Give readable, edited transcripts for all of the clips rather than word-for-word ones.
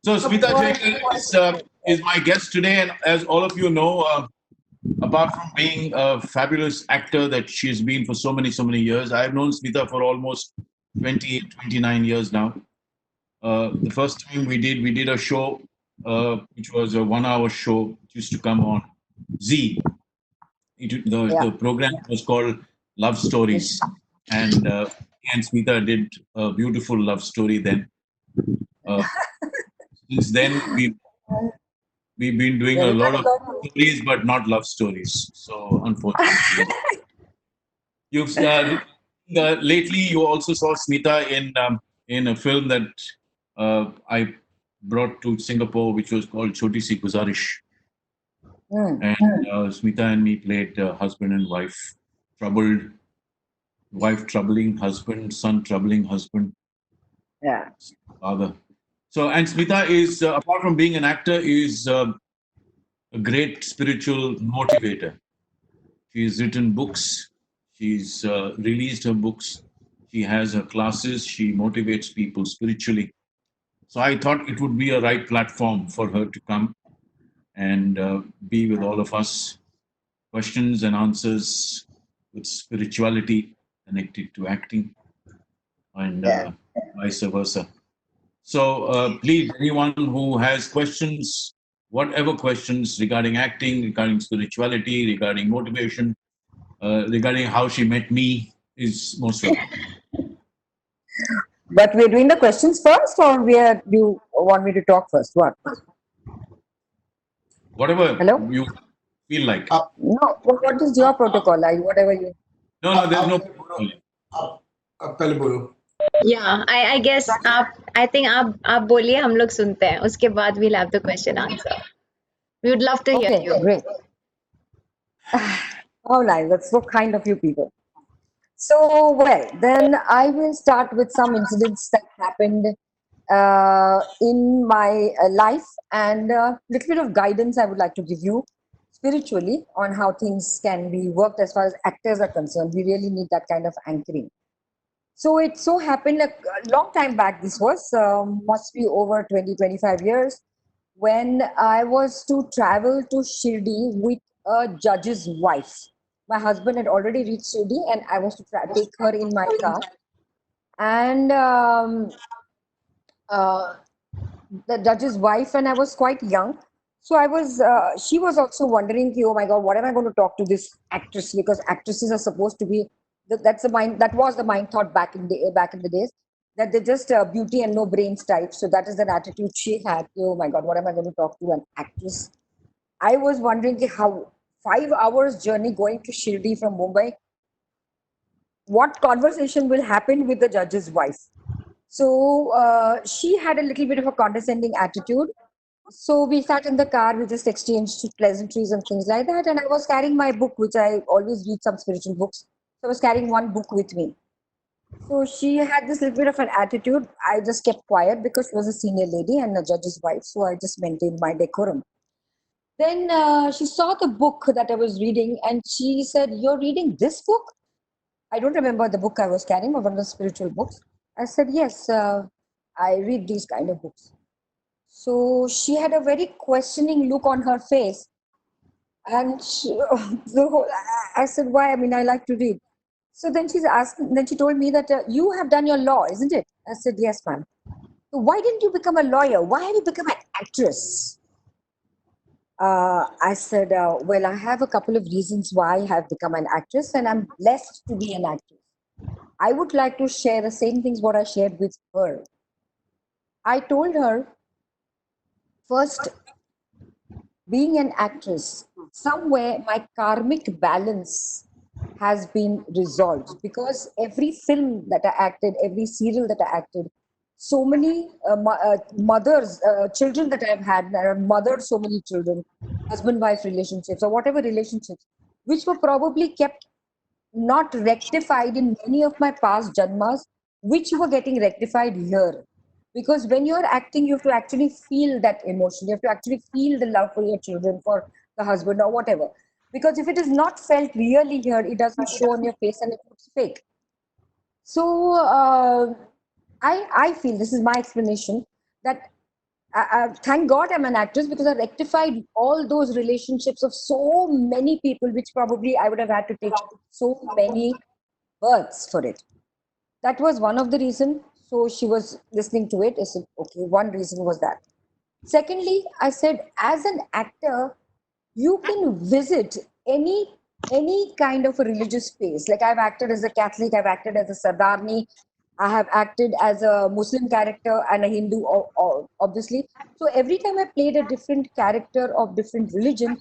So Of Smita course. Jayakar is my guest today, and as all of you know, apart from being a fabulous actor that she's been for so many years, I've known Smita for almost 28, 29 years now. The first time we did a show, which was a 1 hour show, which used to come on Z. Yeah. The program was called Love Stories, and me and Smita did a beautiful love story then. Uh, since then, we've been doing Yeah, a we've lot had of a lot. stories, but not love stories. So unfortunately, you've lately you also saw Smita in a film that I brought to Singapore, which was called Choti Si Guzarish, Mm. and Smita and me played husband and wife, troubled wife troubling husband, son troubling husband, Yeah. father. So and Smita is apart from being an actor, is a great spiritual motivator. She's written books. She's released her books. She has her classes. She motivates people spiritually. So I thought it would be a right platform for her to come and be with all of us. Questions and answers with spirituality connected to acting and Yeah. vice versa. So please, anyone who has questions, whatever questions regarding acting, regarding spirituality, regarding motivation, regarding how she met me is most welcome. But we're doing the questions first, or you want me to talk first? What? Whatever Hello? you feel like. Up, No. What is your protocol? Like whatever you. No, no, up, there's no. up, up, up पहले बोलो. Yeah, I guess I think आप बोलिए हम लोग सुनते हैं उसके बाद we'll have the question answer. We would love to hear Okay, you. great. Oh, nice. That's so kind of you people. So, well, then I will start with some incidents that happened in my life and a little bit of guidance I would like to give you spiritually on how things can be worked as far as actors are concerned. We really need that kind of anchoring. So, it so happened a long time back, this was must be over 20-25 years, when I was to travel to Shirdi with a judge's wife. My husband had already reached Shirdi, and I was to take her in my car. And uh, the judge's wife, and I was quite young. So she was also wondering, oh my God, what am I going to talk to this actress? Because actresses are supposed to be, that's the mind, that was the mind thought back in the days, that they're just beauty and no brains type. So that is the attitude she had. Oh my God, what am I going to talk to an actress? I was wondering how 5 hours journey going to Shirdi from Mumbai, what conversation will happen with the judge's wife? So she had a little bit of a condescending attitude. So we sat in the car, we just exchanged pleasantries and things like that. And I was carrying my book, which I always read some spiritual books. So I was carrying one book with me. So she had this little bit of an attitude. I just kept quiet because she was a senior lady and a judge's wife. So I just maintained my decorum. Then she saw the book that I was reading and she said, "You're reading this book?" I don't remember the book I was carrying, or one of the spiritual books. I said, "Yes, I read these kind of books." So she had a very questioning look on her face. And I said, "Why? I mean, I like to read." So then she told me that you have done your law, isn't it? I said, "Yes, ma'am." So why didn't you become a lawyer? Why have you become an actress? I said, well, I have a couple of reasons why I have become an actress, and I'm blessed to be an actress. I would like to share the same things what I shared with her. I told her, first, being an actress, somewhere my karmic balance has been resolved because every film that I acted, every serial that I acted, so many mothers, children that I've had, that have mothered so many children, husband wife relationships, or whatever relationships, which were probably kept not rectified in many of my past janmas, which were getting rectified here. Because when you're acting, you have to actually feel that emotion. You have to actually feel the love for your children, for the husband, or whatever. Because if it is not felt really here, it doesn't show on your face and it looks fake. So I feel, this is my explanation, that thank God I'm an actress because I rectified all those relationships of so many people, which probably I would have had to take so many births for it. That was one of the reasons. So she was listening to it. I said, okay, one reason was that. Secondly, I said, as an actor, you can visit any kind of a religious space. Like I've acted as a Catholic, I've acted as a Sardarni, I have acted as a Muslim character and a Hindu, obviously. So every time I played a different character of different religion,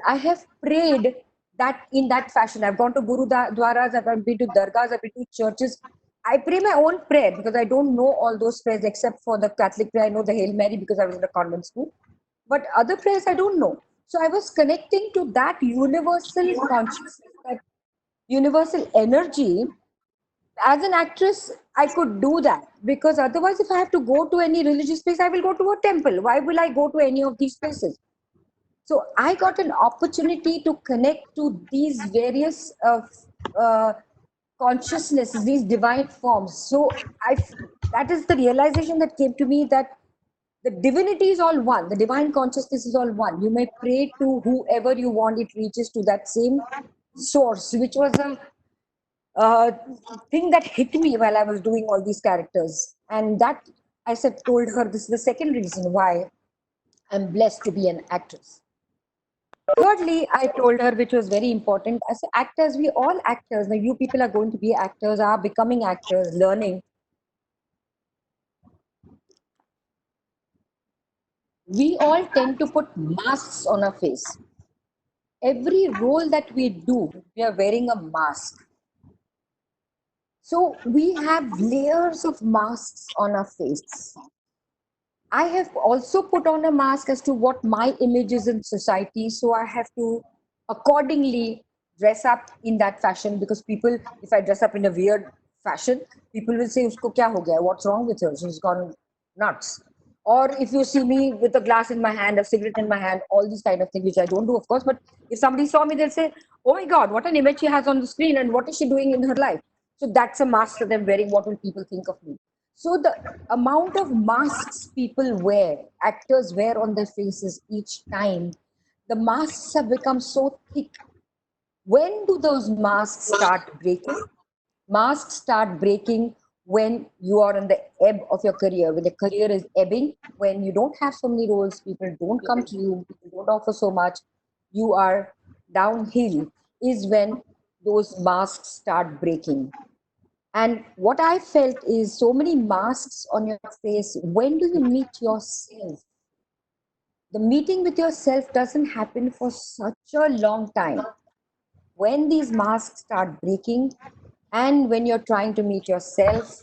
I have prayed that in that fashion. I've gone to Gurudwaras, I've been to dargahs, I've been to churches. I pray my own prayer because I don't know all those prayers except for the Catholic prayer. I know the Hail Mary because I was in a convent school. But other prayers I don't know. So I was connecting to that universal consciousness, that universal energy. As an actress, I could do that because otherwise, if I have to go to any religious place, I will go to a temple. Why will I go to any of these places? So I got an opportunity to connect to these various uh, consciousnesses, these divine forms. So that is the realization that came to me, that the divinity is all one, the divine consciousness is all one. You may pray to whoever you want, it reaches to that same source, which was a uh, thing that hit me while I was doing all these characters. And that I said, told her, this is the second reason why I'm blessed to be an actress. Thirdly, I told her, which was very important, as actors, we all actors, now you people are going to be actors, are becoming actors, learning. We all tend to put masks on our face. Every role that we do, we are wearing a mask. So we have layers of masks on our face. I have also put on a mask as to what my image is in society. So I have to accordingly dress up in that fashion, because people, if I dress up in a weird fashion, people will say, Usko kya ho gaya? What's wrong with her? She's gone nuts. Or if you see me with a glass in my hand, a cigarette in my hand, all these kind of things, which I don't do, of course. But if somebody saw me, they'll say, oh my God, what an image she has on the screen, and what is she doing in her life? So that's a mask that I'm wearing. What will people think of me? So the amount of masks people wear, actors wear on their faces each time, the masks have become so thick. When do those masks start breaking? Masks start breaking when you are on the ebb of your career, when the career is ebbing, when you don't have so many roles, people don't come to you, people don't offer so much, you are downhill, is when those masks start breaking. And what I felt is so many masks on your face. When do you meet yourself? The meeting with yourself doesn't happen for such a long time. When these masks start breaking, and when you're trying to meet yourself,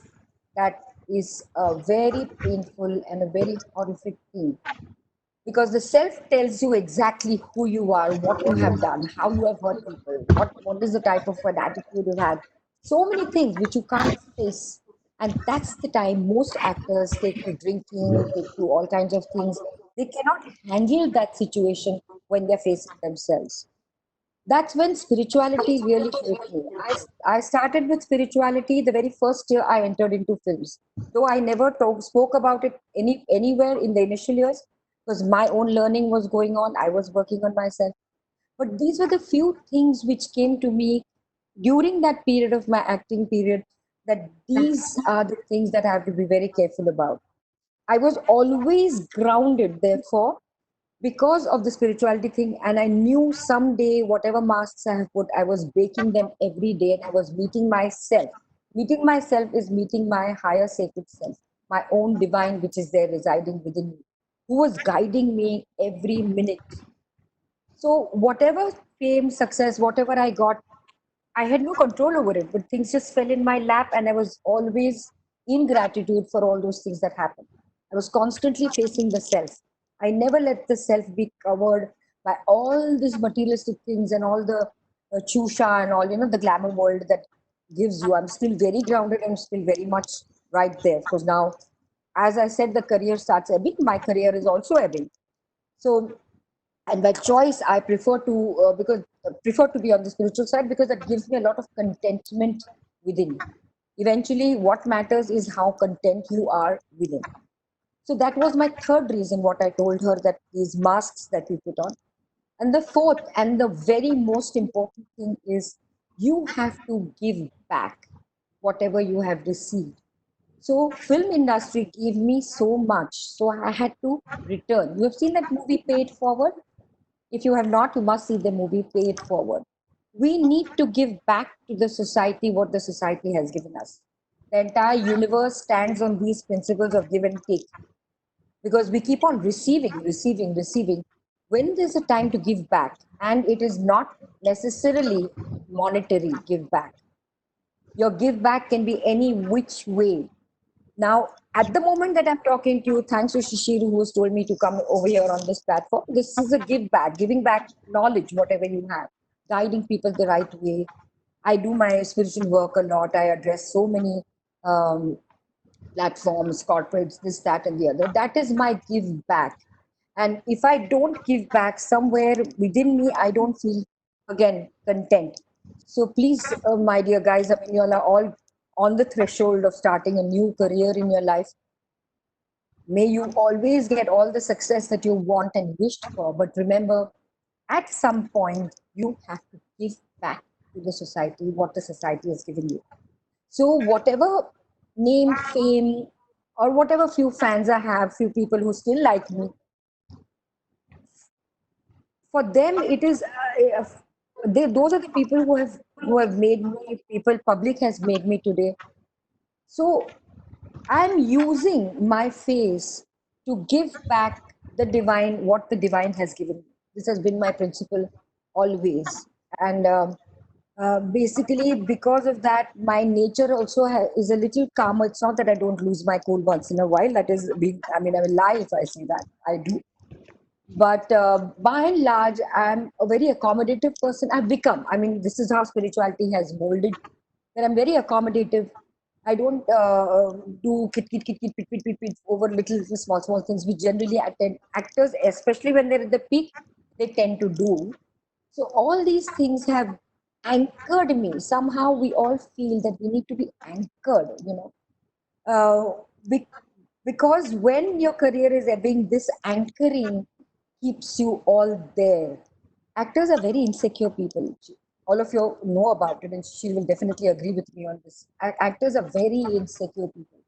that is a very painful and a very horrific thing, because the self tells you exactly who you are, what you have done, how you have hurt people, what is the type of an attitude you had, so many things which you can't face. And that's the time most actors take to drinking, take to all kinds of things. They cannot handle that situation when they're facing themselves. That's when spirituality really clicked me. I started with spirituality the very first year I entered into films. Though I never spoke about it anywhere in the initial years, because my own learning was going on, I was working on myself. But these were the few things which came to me during that period of my acting period, that these are the things that I have to be very careful about. I was always grounded, therefore, because of the spirituality thing. And I knew someday, whatever masks I have put, I was breaking them every day, and I was meeting myself. Meeting myself is meeting my higher sacred self, my own divine, which is there residing within me, who was guiding me every minute. So whatever fame, success, whatever I got, I had no control over it, but things just fell in my lap, and I was always in gratitude for all those things that happened. I was constantly facing the self. I never let the self be covered by all these materialistic things and all the chusha and all, the glamour world that gives you. I'm still very grounded. I'm still very much right there. Because now, as I said, the career starts ebbing. My career is also ebbing. So, and by choice, I prefer to because prefer to be on the spiritual side, because that gives me a lot of contentment within. Eventually, what matters is how content you are within. So that was my third reason what I told her, that these masks that we put on. And the fourth and the very most important thing is you have to give back whatever you have received. So film industry gave me so much, so I had to return. You have seen that movie Paid Forward? If you have not, you must see the movie Paid Forward. We need to give back to the society what the society has given us. The entire universe stands on these principles of give and take, because we keep on receiving, receiving, receiving. When there's a time to give back, and it is not necessarily monetary give back, your give back can be any which way. Now, at the moment that I'm talking to you, thanks to Shishir who has told me to come over here on this platform, this is a give back, giving back knowledge, whatever you have, guiding people the right way. I do my spiritual work a lot. I address so many um, platforms, corporates, this, that, and the other. That is my give back. And if I don't give back somewhere within me, I don't feel, again, content. So please, my dear guys, I mean, you all are all on the threshold of starting a new career in your life. May you always get all the success that you want and wished for. But remember, at some point, you have to give back to the society what the society has given you. So whatever name, fame, or whatever few fans I have, few people who still like me, for them it is those are the people who have made me, people public has made me today. So I'm using my face to give back the divine, what the divine has given me. This has been my principle always. And basically, because of that, my nature also is a little calmer. It's not that I don't lose my cool once in a while. That is being, I mean, I will lie if I say that. I do. But by and large, I'm a very accommodative person. I've become. I mean, this is how spirituality has molded. That I'm very accommodative. I don't do kit over little small things which generally attend actors, especially when they're at the peak, they tend to do. So all these things have anchored me. Somehow we all feel that we need to be anchored, uh, be- because when your career is ebbing, this anchoring keeps you all there. Actors are very insecure people. All of you know about it, and she will definitely agree with me on this. Actors are very insecure people.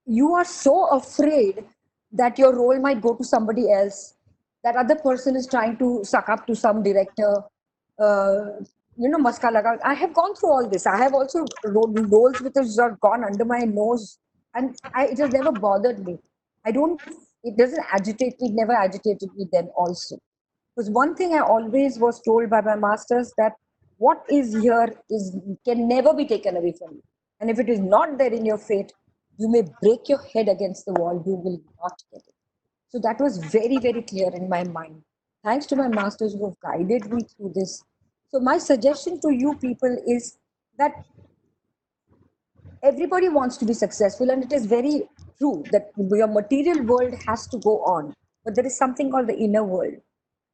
You are so afraid that your role might go to somebody else, that other person is trying to suck up to some director, uh, maska laga. I have gone through all this. I have also roles which have gone under my nose, and it has never bothered me. I don't, it doesn't agitate me, it never agitated me then also. Because one thing I always was told by my masters, that what is here is can never be taken away from you. And if it is not there in your fate, you may break your head against the wall, you will not get it. So that was very, very clear in my mind. Thanks to my masters who have guided me through this. So my suggestion to you people is that everybody wants to be successful, and it is very true that your material world has to go on, but there is something called the inner world.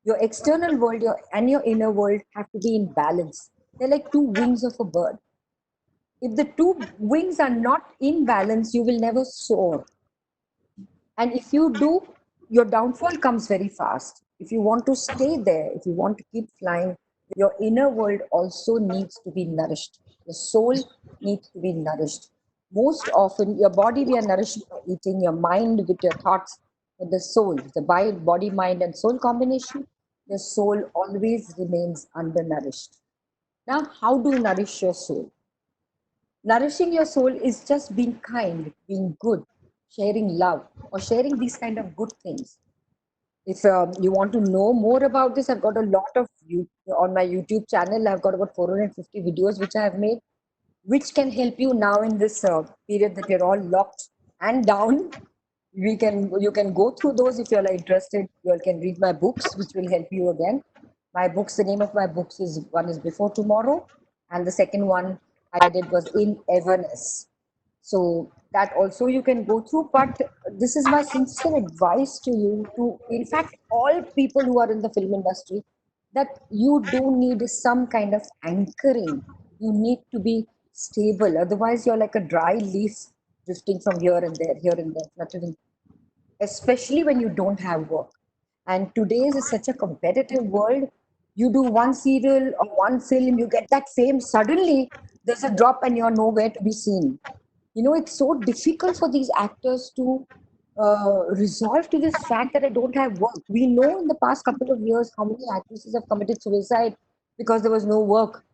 Your external world and your inner world have to be in balance. They're like two wings of a bird. If the two wings are not in balance, you will never soar. And if you do, your downfall comes very fast. If you want to stay there, if you want to keep flying, your inner world also needs to be nourished. The soul needs to be nourished. Most often, your body we are nourished by eating, your mind with your thoughts, but the soul, the body, mind, and soul combination, the soul always remains undernourished. Now, how do you nourish your soul? Nourishing your soul is just being kind, being good, sharing love, or sharing these kind of good things. If you want to know more about this, I've got a lot of you on my YouTube channel. I've got about 450 videos which I have made, which can help you now in this period that you're all locked and down. You can go through those if you're interested. You can read my books, which will help you again. My books, the name of my books is, one is Before Tomorrow, and the second one I did was In Everness. So that also you can go through. But this is my sincere advice to you, to in fact all people who are in the film industry, that you do need some kind of anchoring. You need to be stable. Otherwise, you're like a dry leaf drifting from here and there, fluttering. especially when you don't have work. And today's is such a competitive world. You do one serial or one film, you get that fame. Suddenly, there's a drop and you're nowhere to be seen. It's so difficult for these actors to resolve to this fact that I don't have work. We know in the past couple of years how many actresses have committed suicide because there was no work.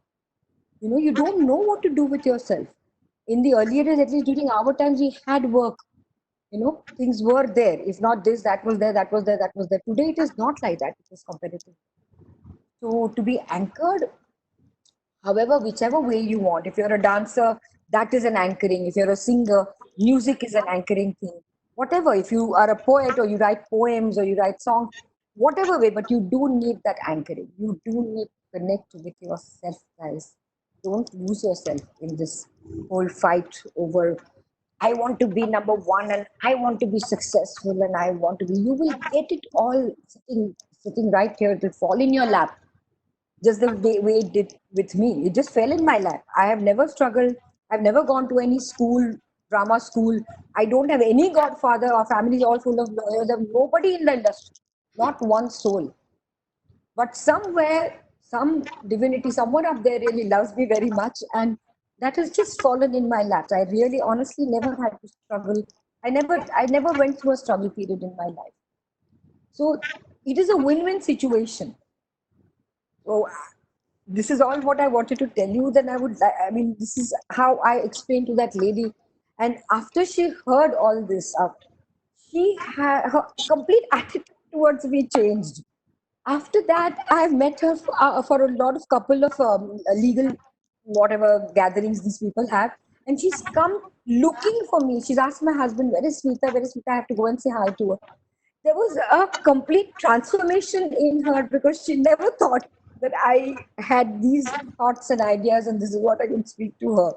You don't know what to do with yourself. In the earlier days, at least during our times, we had work. Things were there. If not this, that was there, that was there, that was there. Today, it is not like that. It is competitive. So to be anchored, however, whichever way you want. If you're a dancer, that is an anchoring. If you're a singer, music is an anchoring thing. Whatever. If you are a poet or you write poems or you write songs, whatever way, but you do need that anchoring. You do need to connect with yourself, guys. Don't lose yourself in this whole fight over I want to be number one and I want to be successful and I want to be. You will get it all sitting right here. It will fall in your lap just the way it did with me. It just fell in my lap. I have never struggled. I've never gone to any school, drama school. I don't have any godfather. Our family is all full of lawyers. I have nobody in the industry, not one soul. But somewhere, some divinity, someone up there really loves me very much. And that has just fallen in my lap. I really honestly never had to struggle. I never went through a struggle period in my life. So it is a win-win situation. So this is all what I wanted to tell you. Then I mean, this is how I explained to that lady. And after she heard all this, her complete attitude towards me changed. After that, I've met her for a lot of couple of legal whatever gatherings these people have, and she's come looking for me. She's asked my husband, "Where is Smita? Where is Smita? I have to go and say hi to her." There was a complete transformation in her because she never thought that I had these thoughts and ideas, and this is what I could speak to her.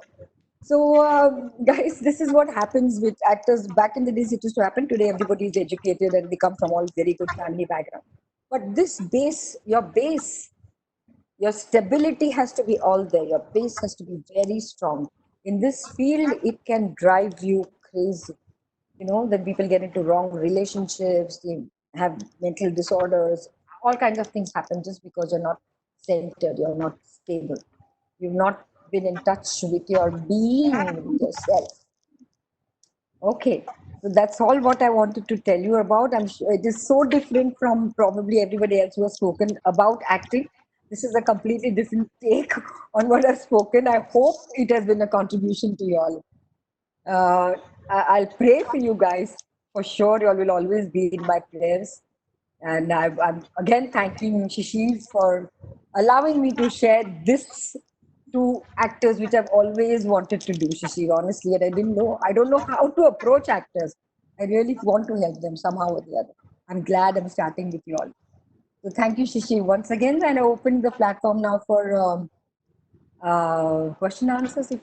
So, guys, this is what happens with actors. Back in the days, it used to happen. Today, everybody is educated and they come from all very good family background. But this base, your stability has to be all there. Your base has to be very strong. In this field, it can drive you crazy. That people get into wrong relationships, they have mental disorders, all kinds of things happen just because you're not centered, you're not stable. You've not been in touch with your being, with yourself. Okay, so that's all what I wanted to tell you about. I'm sure it is so different from probably everybody else who has spoken about acting. This is a completely different take on what I've spoken. I hope it has been a contribution to you all. Uh, I'll pray for you guys for sure. You all will always be in my prayers. And I'm again thanking Shishir for allowing me to share this to actors, which I've always wanted to do, Shishir, honestly. And I don't know how to approach actors. I really want to help them somehow or the other. I'm glad I'm starting with you all. So thank you, Shishir, once again. And I open the platform now for question answers if